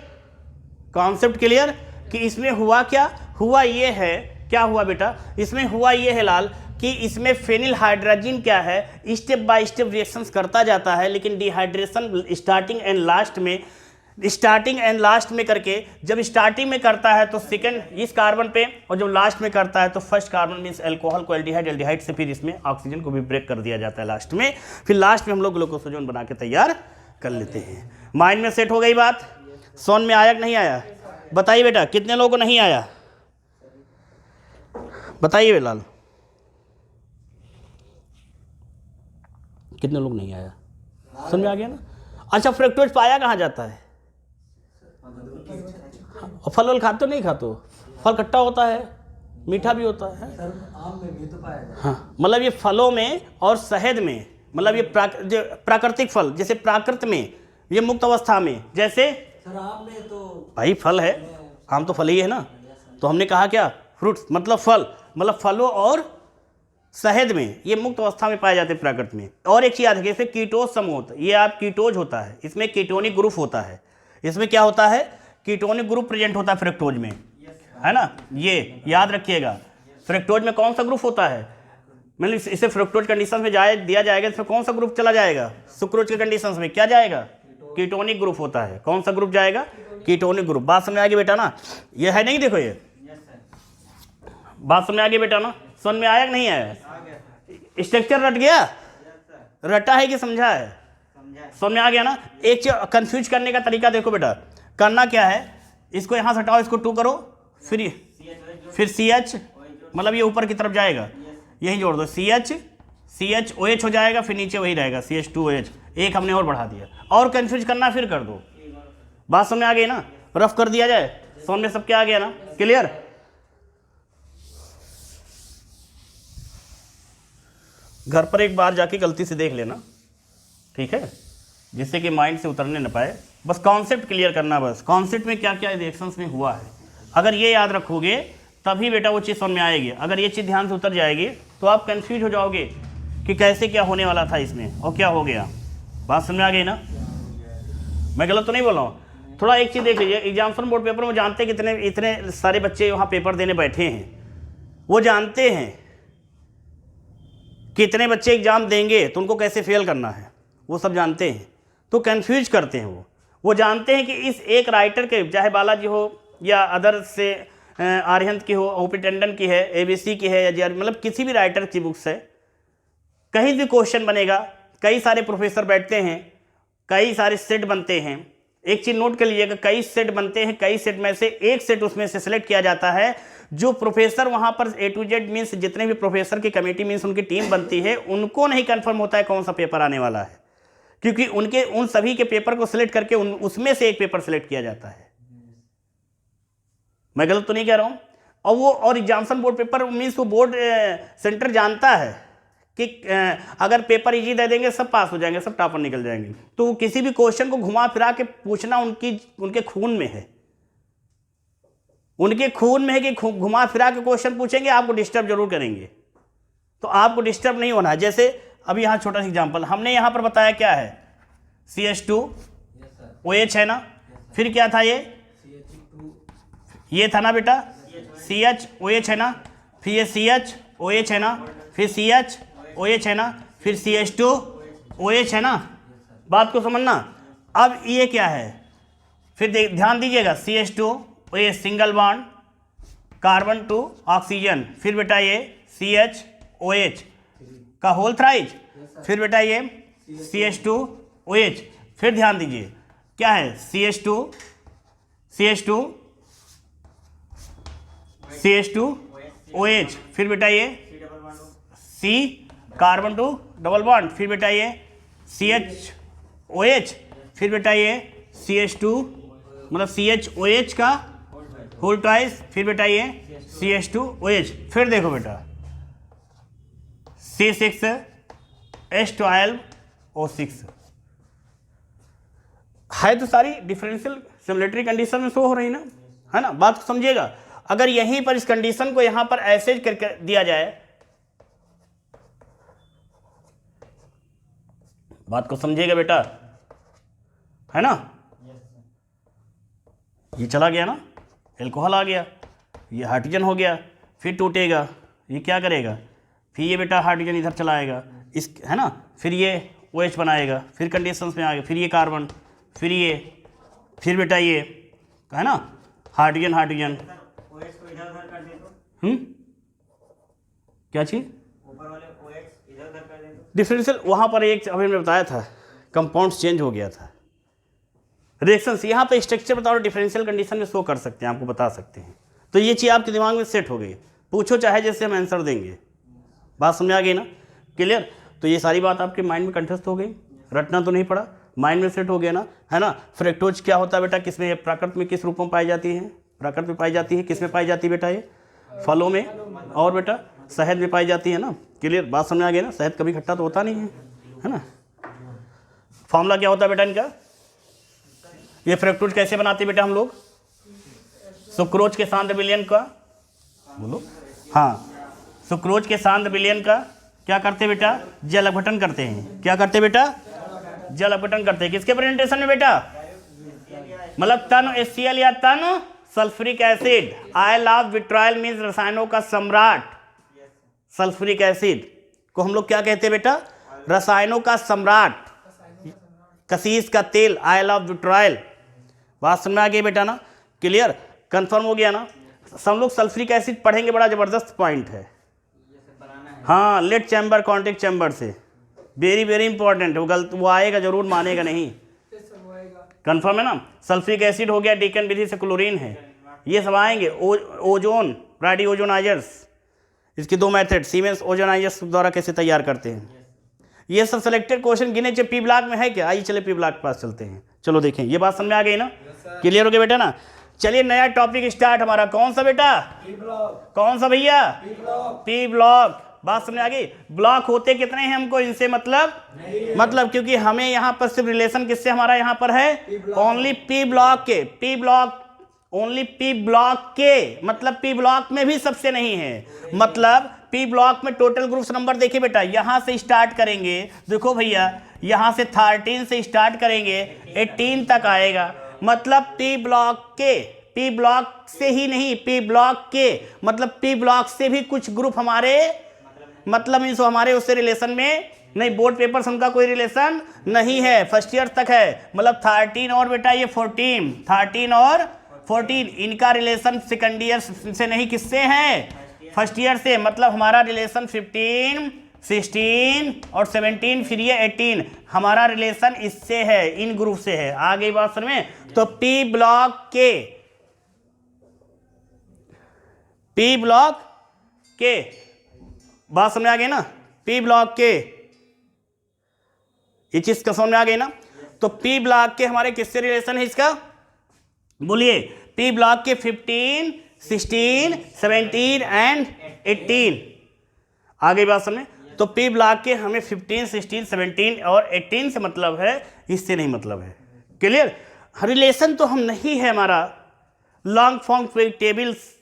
कॉन्सेप्ट क्लियर कि इसमें हुआ क्या? हुआ ये है, क्या हुआ बेटा? इसमें हुआ ये है लाल कि इसमें फेनिल हाइड्रोजन क्या है? स्टेप बाय स्टेप रिएक्शंस करता जाता है, लेकिन डिहाइड्रेशन स्टार्टिंग एंड लास्ट में करके, जब स्टार्टिंग में करता है तो 2nd इस कार्बन पे, और जब लास्ट में करता है तो 1st कार्बन मीन्स अल्कोहल को एल्डिहाइड से फिर इसमें ऑक्सीजन को भी ब्रेक कर दिया जाता है लास्ट में। फिर लास्ट में हम लोग ग्लूकोसोजोन बना के तैयार कर लेते हैं। माइंड में सेट हो गई बात? समझ में आया कि नहीं आया? बताइए बेटा, कितने लोगों को नहीं आया? बताइए लाल, कितने लोग नहीं आया? समझ में आ गया ना? अच्छा, फ्रक्टोज पाया कहाँ जाता है? फल वल खाते हो नहीं खाते हो? फल खट्टा होता है, मीठा भी होता है। आम में भी तो पाया जाता है। हाँ, मतलब ये फलों में और शहद में, मतलब ये प्राकृतिक फल, जैसे प्राकृत में ये मुक्त अवस्था में, जैसे सर आम में तो भाई फल है, आम तो फल ही है ना, तो हमने कहा क्या, फ्रूट्स मतलब फल, मतलब फलों और शहद में ये मुक्त अवस्था में पाए जाते हैं प्रकृति में। और एक चीज़ याद रखिए, इसमें कीटोज समूह होता है, ये आप कीटोज होता है, इसमें कीटोनिक ग्रुप होता है, इसमें क्या होता है, कीटोनिक ग्रुप प्रेजेंट होता है फ्रक्टोज में, है ना, ये याद रखिएगा। फ्रक्टोज में कौन सा ग्रुप होता है, मतलब इसे फ्रक्टोज कंडीशन में दिया जाएगा, इसमें कौन सा ग्रुप चला जाएगा, सुक्रोज के कंडीशन में क्या जाएगा, कीटोनिक ग्रुप होता है। कौन सा ग्रुप जाएगा, कीटोनिक ग्रुप। बात समझ आ गई बेटा ना, ये है नहीं, देखो ये बात समझ आ गई बेटा ना, समझ में आया कि नहीं आया, स्ट्रक्चर रट गया, रटा है कि समझा है, समझ में आ गया ना। एक चीज कंफ्यूज करने का तरीका देखो बेटा, करना क्या है, इसको यहाँ से हटाओ, इसको 2 करो, फिर CH, मतलब ये ऊपर की तरफ जाएगा, यही जोड़ दो, CH OH हो जाएगा, फिर नीचे वही रहेगा CH2OH, एक हमने और बढ़ा दिया, और कंफ्यूज करना फिर कर दो। बात समझ में आ गई ना, रफ कर दिया जाए, समझ में सबके आ गया ना, क्लियर। घर पर एक बार जाके गलती से देख लेना, ठीक है, जिससे कि माइंड से उतरने न पाए, बस कॉन्सेप्ट क्लियर करना, बस कॉन्सेप्ट में क्या क्या रिएक्शंस में हुआ है, अगर ये याद रखोगे तभी बेटा वो चीज़ समझ में आएगी। अगर ये चीज़ ध्यान से उतर जाएगी तो आप कंफ्यूज हो जाओगे कि कैसे क्या होने वाला था इसमें और क्या हो गया। बात समझ में आ गई ना, मैं गलत तो नहीं बोल रहा हूँ। थोड़ा एक चीज़ देख लीजिए, एग्जाम्पल बोर्ड पेपर में जानते हैं कितने इतने सारे बच्चे वहाँ पेपर देने बैठे हैं, वो जानते हैं कितने बच्चे एग्जाम देंगे तो उनको कैसे फेल करना है, वो सब जानते हैं, तो कंफ्यूज करते हैं। वो जानते हैं कि इस एक राइटर के, चाहे बालाजी हो या अदर से आर्यहंत की हो, ओपी टंडन की है, ABC की है, या JR, मतलब किसी भी राइटर की बुक्स है, कहीं भी क्वेश्चन बनेगा, कई सारे प्रोफेसर बैठते हैं, कई सारे सेट बनते हैं। एक चीज़ नोट कर लीजिएगा, कई सेट बनते हैं, कई सेट में से एक सेट उसमें से सिलेक्ट किया जाता है। जो प्रोफेसर वहाँ पर A to Z मीन्स जितने भी प्रोफेसर की कमेटी मीन्स उनकी टीम बनती है, उनको नहीं कंफर्म होता है कौन सा पेपर आने वाला है, क्योंकि उनके उन सभी के पेपर को सिलेक्ट करके उसमें से एक पेपर सिलेक्ट किया जाता है। मैं गलत तो नहीं कह रहा हूँ। और वो और एग्जाम्पल बोर्ड पेपर मीन्स वो बोर्ड सेंटर जानता है कि अगर पेपर इजी दे देंगे सब पास हो जाएंगे, सब टॉपर निकल जाएंगे, तो किसी भी क्वेश्चन को घुमा फिरा के पूछना उनके खून में है, उनके खून में है कि घुमा फिरा के क्वेश्चन पूछेंगे, आपको डिस्टर्ब जरूर करेंगे, तो आपको डिस्टर्ब नहीं होना है। जैसे अभी यहाँ छोटा सा एग्जाम्पल हमने यहाँ पर बताया, क्या है, CH2OH है ना, फिर क्या था ये था ना बेटा CHOH है ना, फिर ये CHOH है ना, फिर CHOH है ना, फिर CH2OH है ना, बात को समझना। अब ये क्या है, फिर ध्यान दीजिएगा, CH2OH single bond carbon to oxygen, फिर बेटा ये CHOH का होल थ्राइज, फिर बेटा ये CH2OH, फिर ध्यान दीजिए क्या है, CH2OH, फिर बेटा ये C carbon to double bond, फिर बेटा ये CHOH, फिर बेटा ये CH2 मतलब CHOH का होल ट्वाइस, फिर बेटा ये CH2OH, फिर देखो बेटा C6H12O6 है, तो सारी डिफरेंशियल सिमुलेटरी कंडीशन में शो हो रही ना, है ना। बात को समझिएगा, अगर यहीं पर इस कंडीशन को यहां पर ऐसे करके दिया जाए, बात को समझिएगा बेटा, है ना, ये चला गया ना, एल्कोहल आ गया, ये हाइड्रोजन हो गया, फिर टूटेगा, ये क्या करेगा, फिर ये बेटा हाइड्रोजन इधर चलाएगा इस, है ना, फिर ये OH बनाएगा, फिर कंडीशंस में आ गया, फिर ये कार्बन, फिर ये, फिर बेटा ये, है ना, हाइड्रोजन क्या चीज, डिफरेंशियल वहां पर एक अभी मैंने बताया था, कंपाउंड चेंज हो गया था, रिएक्शंस यहाँ पे स्ट्रक्चर बताओ, डिफरेंशियल कंडीशन में शो कर सकते हैं, आपको बता सकते हैं, तो ये चीज़ आपके दिमाग में सेट हो गई, पूछो चाहे जैसे हम आंसर देंगे। बात समझ आ गई ना, क्लियर। तो ये सारी बात आपके माइंड में कंठस्थ हो गई, रटना तो नहीं पड़ा, माइंड में सेट हो गया ना, है ना। फ्रक्टोज क्या होता है बेटा, किसमें, प्रकृति में किस रूप में पाई जाती है, प्रकृति में पाई जाती है, किसमें पाई जाती है बेटा, ये फलों में, और बेटा शहद में पाई जाती है ना, क्लियर। बात समझ आ गई ना, शहद कभी खट्टा तो होता नहीं है ना। फॉर्मूला क्या होता है बेटा इनका, ये फ्रक्टोज कैसे बनाते बेटा हम लोग? सुक्रोज के सांद्र विलयन का, बोलो हाँ, सुक्रोज के सांद्र विलयन का क्या करते बेटा? जल अपघटन करते हैं। क्या करते बेटा? जल अपघटन करते हैं। किसके प्रेजेंटेशन में बेटा? मतलब तन HCl या तन sulphuric acid. Oil of vitriol means रसायनों का सम्राट। सल्फ्यूरिक एसिड को हम लोग क्या कहते हैं बेटा? रसायनों का सम्राट। कसीस का तेल, आयल ऑफ विट्रायल। बात समझ में आ गई बेटा ना? क्लियर, कंफर्म हो गया ना? सब लोग सल्फ्यूरिक एसिड पढ़ेंगे, बड़ा जबरदस्त पॉइंट है। हाँ, लेट चैम्बर कॉन्टेक्ट चैम्बर से, वेरी वेरी इंपॉर्टेंट। वो आएगा जरूर, मानेगा नहीं। कंफर्म है ना? सल्फ्यूरिक एसिड हो गया, डीकन विधि से क्लोरीन है, ये सब आएंगे। ओजोन, राडी ओजोनाइजर्स, इसके दो मेथड, सीमेंस ओजोनाइजर्स द्वारा कैसे तैयार करते हैं। ये सब सिलेक्टेड क्वेश्चन गिने चाहिए। पी ब्लॉक में है क्या? आइए चले पी ब्लॉक के पास चलते हैं। चलो देखें, ये बात समझ में आ गई ना? क्लियर हो गया बेटा ना? चलिए नया टॉपिक स्टार्ट हमारा। कौन सा बेटा? कौन सा भैया? P block. बात समझ आ गई? ब्लॉक होते कितने हैं हमको इनसे मतलब क्योंकि हमें यहाँ पर सिर्फ रिलेशन किससे हमारा यहाँ पर है? ओनली पी ब्लॉक के। P block, only P block के, मतलब पी ब्लॉक में भी सबसे नहीं है। मतलब पी ब्लॉक में टोटल ग्रुप्स नंबर देखिए बेटा, यहाँ से स्टार्ट करेंगे, देखो भैया यहाँ से 13 से स्टार्ट करेंगे 18 तक आएगा। मतलब पी ब्लॉक के, पी ब्लॉक से ही नहीं, पी ब्लॉक के मतलब पी ब्लॉक से भी कुछ ग्रुप हमारे मतलब मीन्स हमारे उससे रिलेशन में नहीं। बोर्ड पेपर से उनका कोई रिलेशन नहीं है, फर्स्ट ईयर तक है। मतलब 13 और बेटा ये 14, 13 और 14 इनका रिलेशन सेकंड ईयर से नहीं, किससे है? फर्स्ट ईयर से। मतलब हमारा रिलेशन 15, 16 और 17, फिर ये 18, हमारा रिलेशन इससे है, इन ग्रुप से है। आ गई बात समझ में? तो पी ब्लॉक के, पी ब्लॉक के, बात समझ आ गई ना? पी ब्लॉक के, ये चीज का समझ में आ गई ना? तो पी ब्लॉक के हमारे किससे रिलेशन है इसका? बोलिए। पी ब्लॉक के 15, 16, 17 एंड 18। आ गई बात समझ? तो पी ब्लॉक के हमें 15, 16, 17 और 18 से मतलब है, इससे नहीं मतलब है। क्लियर? रिलेशन तो हम नहीं है हमारा लॉन्ग फॉर्म टेबल्स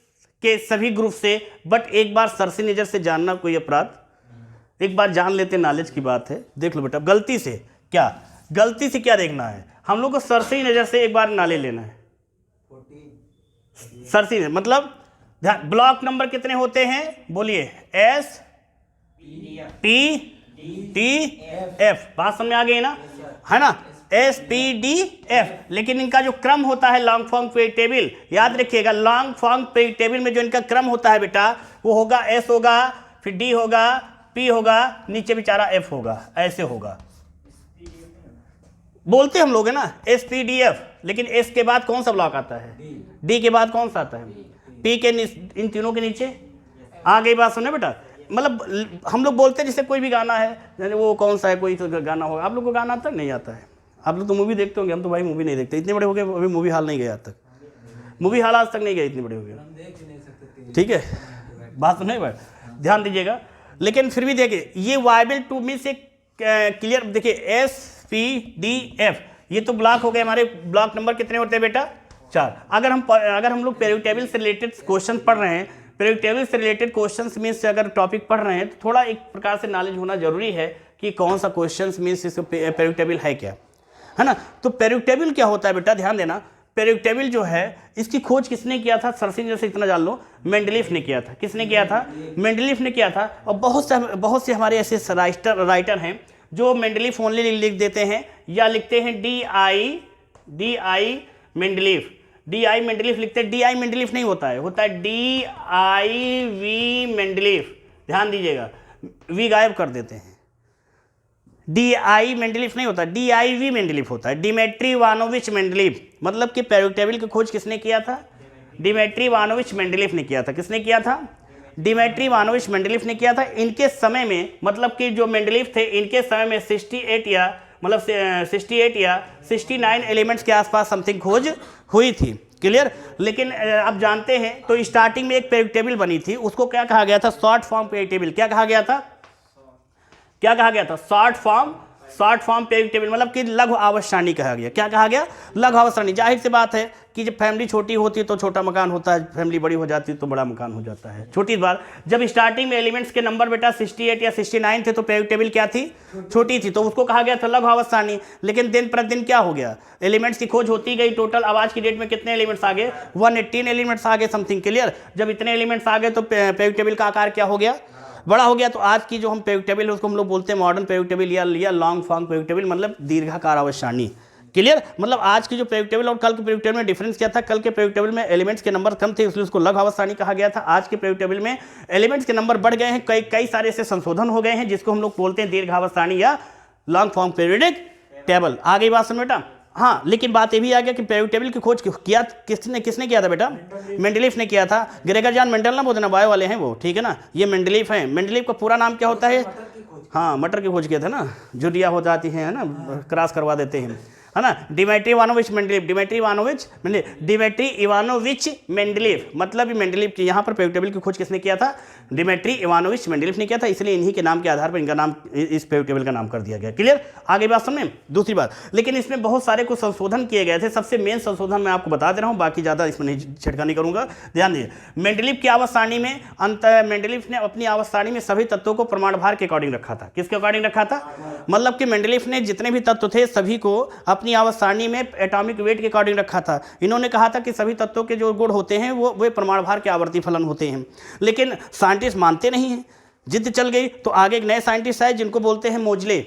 के सभी ग्रुप से। बट एक बार सरसी नजर से जानना कोई अपराध, एक बार जान लेते, नॉलेज की बात है। देख लो बेटा, गलती से क्या देखना है हम लोग को? सरसी नजर से एक बार नॉलेज लेना है। सरसी नजर मतलब ब्लॉक नंबर कितने होते हैं? बोलिए। S P T F। बात समझ में आ गई ना? है ना? S P D F। लेकिन इनका जो क्रम होता है लॉन्ग फॉर्म पेरियोडिक टेबल, याद रखिएगा, लॉन्ग फॉर्म पेरियोडिक टेबल में जो इनका क्रम होता है बेटा, वो होगा S होगा, फिर D होगा, P होगा, नीचे बेचारा F होगा, ऐसे होगा। बोलते हम लोग है ना S P D F, लेकिन S के बाद कौन सा ब्लॉक आता है? D के बाद कौन सा आता है? P के इन तीनों के नीचे। आ गई बात सुनने बेटा? मतलब हम लोग बोलते हैं जैसे कोई भी गाना है, वो कौन सा है, कोई तो गाना होगा। आप लोग को गाना आता नहीं आता है? आप लोग तो मूवी देखते होंगे, हम तो भाई मूवी नहीं देखते, इतने बड़े हो गए अभी मूवी हॉल नहीं गए आज तक। मूवी हॉल आज तक नहीं गए, इतने बड़े हो गए। ठीक है, बात सुने भाई, ध्यान दीजिएगा। लेकिन फिर भी देखिए, ये वायबल टू मी से क्लियर। देखिए S P D F, ये तो ब्लॉक हो गए हमारे। ब्लॉक नंबर कितने होते हैं बेटा? 4। अगर हम लोग पेरियोडिक टेबल से रिलेटेड क्वेश्चन पढ़ रहे हैं, पेरियोडिक टेबल से रिलेटेड क्वेश्चंस मीन्स से अगर टॉपिक पढ़ रहे हैं, तो थोड़ा एक प्रकार से नॉलेज होना जरूरी है कि कौन सा क्वेश्चंस मीन्स इसको पेरियोडिक टेबल है क्या, है ना? तो पेरियोडिक टेबल क्या होता है बेटा? ध्यान देना। पेरियोडिक टेबल जो है, इसकी खोज किसने किया था? सरसी जैसे इतना जान लो, मेंडलीफ ने किया था। किसने किया था? मेंडलीफ ने किया था। और बहुत से हमारे ऐसे राइटर हैं जो मेंडलीफ ओनली लिख देते हैं, या लिखते हैं DI मेंडलीफ। DI मेंडलीफ लिखते हैं। DI मेंडलीफ नहीं होता है, होता है DIV मेंडलीफ। ध्यान दीजिएगा, V गायब कर देते हैं। DI मेंडलीफ नहीं होता, DIV मेंडलीफ होता है, डिमेट्री इवानोविच मेंडलीफ। मतलब कि पेरियोडिक टेबल की खोज किसने किया था? डिमेट्री इवानोविच मेंडलीफ ने किया था। किसने किया था? डिमेट्री इवानोविच मेंडलीफ ने किया था। इनके समय में, मतलब कि जो मेंडलीफ थे, इनके समय में 68 या 69 एलिमेंट्स के आसपास समथिंग खोज हुई थी। क्लियर? लेकिन आप जानते हैं, तो स्टार्टिंग में एक पेरियोडिक टेबल बनी थी, उसको क्या कहा गया था? Short form periodic table. क्या कहा गया था? Short form short form periodic table मतलब कि लघु आवर्त सारणी कहा गया। क्या कहा गया? लघु आवर्त सारणी। जाहिर सी बात है कि जब फैमिली छोटी होती है तो छोटा मकान होता है, फैमिली बड़ी हो जाती है तो बड़ा मकान हो जाता है। छोटी बात, जब स्टार्टिंग में एलिमेंट्स के नंबर बेटा 68 या 69 थे तो पेरियोडिक टेबल क्या थी? छोटी थी, तो उसको कहा गया था लघु आवर्त सारणी। लेकिन दिन प्रतिदिन क्या हो गया? एलिमेंट्स की खोज होती गई। टोटल अब आज की डेट में कितने एलिमेंट्स आ गए? 118 एलिमेंट्स आ गए समथिंग। क्लियर? जब इतने एलिमेंट्स आ गए तो पेरियोडिक टेबल का आकार क्या हो गया? बड़ा हो गया। तो आज की जो हम पेरियोडिक टेबल है उसको हम लोग बोलते हैं मॉडर्न पेरियोडिक टेबल या लॉन्ग फॉर्म पेरियोडिक टेबल, मतलब दीर्घाकार आवर्त सारणी। क्लियर? मतलब आज की जो पेरियोडिक टेबल और कल के पेरियोडिक टेबल में डिफरेंस क्या था? कल के पेरियोडिक टेबल में एलिमेंट्स के नंबर कम थे इसलिए उसको लघु आवर्त सारणी कहा गया था। आज के पेरियोडिक टेबल में एलिमेंट्स के नंबर बढ़ गए हैं, कई सारे ऐसे संशोधन हो गए हैं जिसको हम लोग बोलते हैं दीर्घावर्त सारणी या लॉन्ग फॉर्म पेरियोडिक टेबल। आ गई बात समझ बेटा? हाँ, लेकिन बात ये भी आ गया कि पेरियोडिक टेबल की खोज किया किसने किया था बेटा? मेंडलीफ ने किया था। ग्रेगर जॉन मेंडल ना बोलते ना, बायो वाले हैं वो, ठीक है ना। ये मेंडलीफ है। मेंडलीफ का पूरा नाम क्या होता है? हाँ, मटर की खोज किया था ना, जो दिया हो जाती है ना, क्रॉस करवा देते हैं, है ना। Dmitri Ivanovich Mendeleev, Dmitri Ivanovich Mendeleev, मतलब मेंडलीफ की यहाँ पर पेरियोडिक टेबल की खोज किसने किया था? डिमिट्री इवानोविच मेंडलीफ ने किया था, इसलिए इन्हीं के नाम के आधार पर इनका नाम, इस पेरियोडिक टेबल का नाम कर दिया गया। क्लियर? आगे बात समझें। दूसरी बात, लेकिन इसमें बहुत सारे कुछ संशोधन किए गए थे। सबसे मेन संशोधन मैं आपको बता दे रहा हूँ, बाकी ज़्यादा इसमें नहीं छिड़कानी करूँगा, ध्यान दीजिए। मेंडलीफ की आवर्त सारणी में मेंडलीफ ने अपनी आवर्त सारणी में सभी तत्वों को प्रमाण भार के अकॉर्डिंग रखा था। किसके अकॉर्डिंग रखा था? मतलब कि मेंडलीफ ने जितने भी तत्व थे सभी को अपनी आवर्त सारणी में एटॉमिक वेट के अकॉर्डिंग रखा था। इन्होंने कहा था कि सभी तत्वों के जो गुण होते हैं वो प्रमाण भार के आवर्ती फलन होते हैं। लेकिन साइंटिस्ट मानते नहीं हैं, जिद चल गई। तो आगे एक नए साइंटिस्ट आए जिनको बोलते हैं मोजले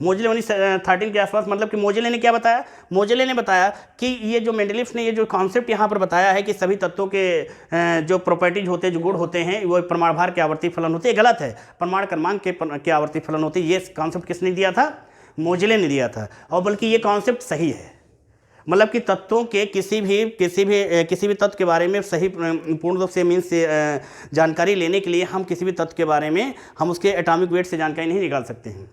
1913 के आसपास। मतलब कि मोजले ने क्या बताया? मोजले ने बताया कि ये जो मेंडलीफ ने ये जो कॉन्सेप्ट यहाँ पर बताया है कि सभी तत्वों के जो प्रॉपर्टीज होते हैं, जो गुण होते हैं, वो प्रमाण भार के आवर्ती फलन होते हैं। गलत है, प्रमाण क्रमांक के आवर्ती फलन होते हैं। ये कॉन्सेप्ट किसने दिया था? मोजले ने दिया था। और बल्कि ये कॉन्सेप्ट सही है, मतलब कि तत्वों के किसी भी तत्व के बारे में सही पूर्ण रूप से मीन्स जानकारी लेने के लिए हम किसी भी तत्व के बारे में हम उसके एटॉमिक वेट से जानकारी नहीं निकाल सकते हैं,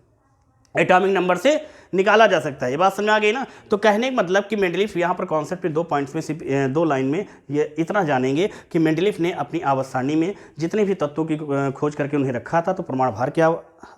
एटॉमिक नंबर से निकाला जा सकता है। ये बात समझ आ गई ना। तो कहने का मतलब कि मेंडलीफ यहाँ पर कॉन्सेप्ट पे 2 पॉइंट्स में सिर्फ 2 लाइन में ये इतना जानेंगे कि मेंडलीफ ने अपनी आवर्त सारणी में जितने भी तत्वों की खोज करके उन्हें रखा था तो प्रमाण भार के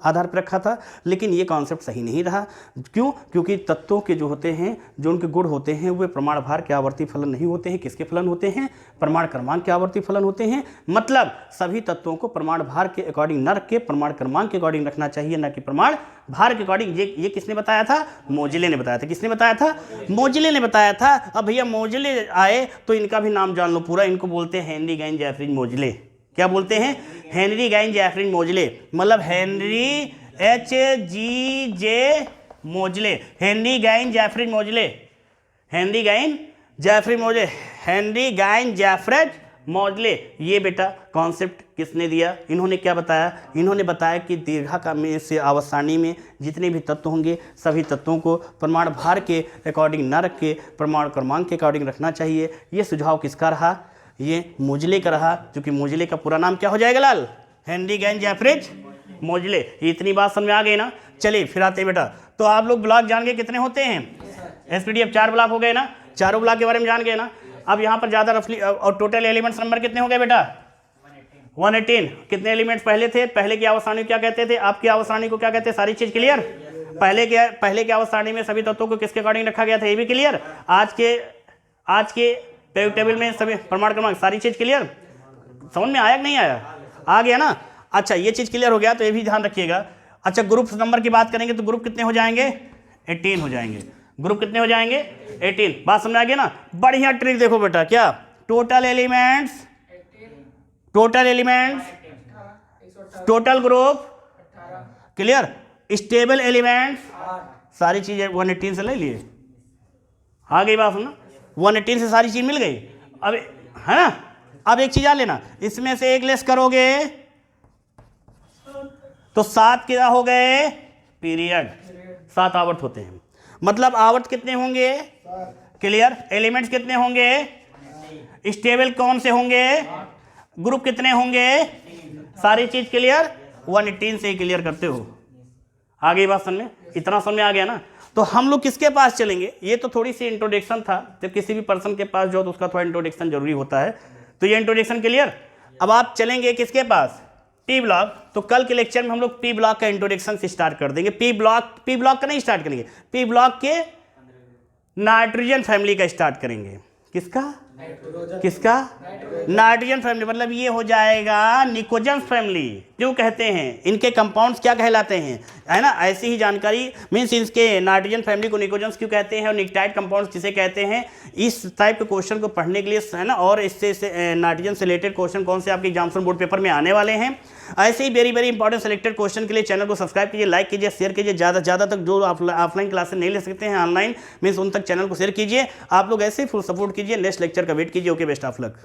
आधार पर रखा था। लेकिन ये कॉन्सेप्ट सही नहीं रहा। क्यों? क्योंकि तत्वों के जो होते हैं, जो उनके गुण होते हैं, वे प्रमाण भार के आवर्ती फलन नहीं होते हैं। किसके फलन होते हैं? प्रमाण क्रमांक के आवर्ती फलन होते हैं। मतलब सभी तत्वों को प्रमाण भार के अकॉर्डिंग न रख के प्रमाण क्रमांक के अकॉर्डिंग रखना चाहिए, न कि प्रमाण भार के अकॉर्डिंग। ये किसने बताया था? मोजले ने बताया था। किसने बताया था? मोजले ने बताया था। अब भैया मोजले आए तो इनका भी नाम जान लो पूरा। इनको बोलते हैं हेनरी गाइन जेफरीन मोजले। क्या बोलते हैं? हेनरी गाइन जेफरीन मोजले, मतलब हेनरी HGJ मोजले, हेनरी गाइन जेफरीन मोजले, हेनरी गाइन जेफरीन मोजले, हेनरी गाइन जेफरेट मोजले। ये बेटा कॉन्सेप्ट किसने दिया? इन्होंने क्या बताया? इन्होंने बताया कि दीर्घाकार में से आवर्त सारणी में जितने भी तत्व होंगे सभी तत्वों को प्रमाण भार के अकॉर्डिंग न रख के प्रमाण क्रमांक के अकॉर्डिंग रखना चाहिए। ये सुझाव किसका रहा? ये मोजले का रहा, क्योंकि मोजले का पूरा नाम क्या हो जाएगा लाल? हेनरी गाइन जेफरिज मोजले। ये इतनी बात समझ में आ गई ना। चलिए फिर आते हैं बेटा। तो आप लोग ब्लॉक जान गए कितने होते हैं? SPDF 4 ब्लॉक हो गए ना, चारों ब्लॉक के बारे में जान गए ना। अब यहाँ पर ज़्यादा रफली और टोटल एलिमेंट्स नंबर कितने हो गए बेटा? 118। कितने एलिमेंट्स पहले थे? पहले की आवर्त सारणी क्या कहते थे? आपकी आवर्त सारणी को क्या कहते हैं? सारी चीज़ क्लियर? पहले की आवर्त सारणी में सभी तत्वों को किसके अकॉर्डिंग रखा गया था? ये भी क्लियर? आज के पेरियोडिक टेबल में सभी प्रमाण क्रमांक, सारी चीज़ क्लियर? समझ में आया कि नहीं आया? आ गया ना। अच्छा, ये चीज़ क्लियर हो गया तो ये भी ध्यान रखिएगा। अच्छा, ग्रुप नंबर की बात करेंगे तो ग्रुप कितने हो जाएंगे? 18 हो जाएंगे। ग्रुप कितने हो जाएंगे? 18। बात समझ आ गई ना। बढ़िया ट्रिक देखो बेटा, क्या? Total elements, total group clear, stable elements, सारी चीजें 118 से ले लिए। आ गई बात सुनना, 118 से सारी चीज मिल गई। अब है ना, अब एक चीज आ लेना, इसमें से एक लेस करोगे तो 7 क्या हो गए? पीरियड। 7 आवर्त होते हैं। मतलब आवर्त कितने होंगे? क्लियर। एलिमेंट्स कितने होंगे? स्टेबल कौन से होंगे? ग्रुप कितने होंगे? सारी चीज क्लियर। 118 से ही क्लियर करते हो। आ गई बात समझ में? इतना समझ में आ गया ना। तो हम लोग किसके पास चलेंगे? ये तो थोड़ी सी इंट्रोडक्शन था, जब किसी भी पर्सन के पास जाओ तो उसका थोड़ा इंट्रोडक्शन जरूरी होता है। तो ये इंट्रोडक्शन क्लियर। अब आप चलेंगे किसके पास? पी ब्लॉक, तो कल के लेक्चर में हम लोग पी ब्लॉक का इंट्रोडक्शन से स्टार्ट कर देंगे। पी ब्लॉक का नहीं स्टार्ट करेंगे, पी ब्लॉक के नाइट्रोजन फैमिली का स्टार्ट करेंगे। किसका? नाइट्रोजन फैमिली, मतलब ये हो जाएगा निकोजन फैमिली जो कहते हैं। इनके कंपाउंड्स क्या कहलाते हैं, है ना, ऐसी ही जानकारी मीन्स इसके नाइट्रोजन फैमिली को निकोजन्स क्यों कहते हैं और न्यूक्लियोटाइड कंपाउंड्स किसे कहते हैं, इस टाइप के क्वेश्चन को पढ़ने के लिए, है ना। और इससे नाइट्रोजन से रिलेटेड क्वेश्चन कौन से आपके एग्जाम्स बोर्ड पेपर में आने वाले हैं, ऐसे ही वेरी इंपॉर्टेंट सेलेक्टेड क्वेश्चन के लिए चैनल को सब्सक्राइब कीजिए, लाइक कीजिए, शेयर कीजिए। ज़्यादा से ज़्यादा तक जो ऑफलाइन क्लासेस नहीं ले सकते हैं ऑनलाइन मीन्स उन तक चैनल को शेयर कीजिए। आप लोग ऐसे ही फुल सपोर्ट कीजिए। नेक्स्ट लेक्चर का वेट कीजिए। Okay, best of luck.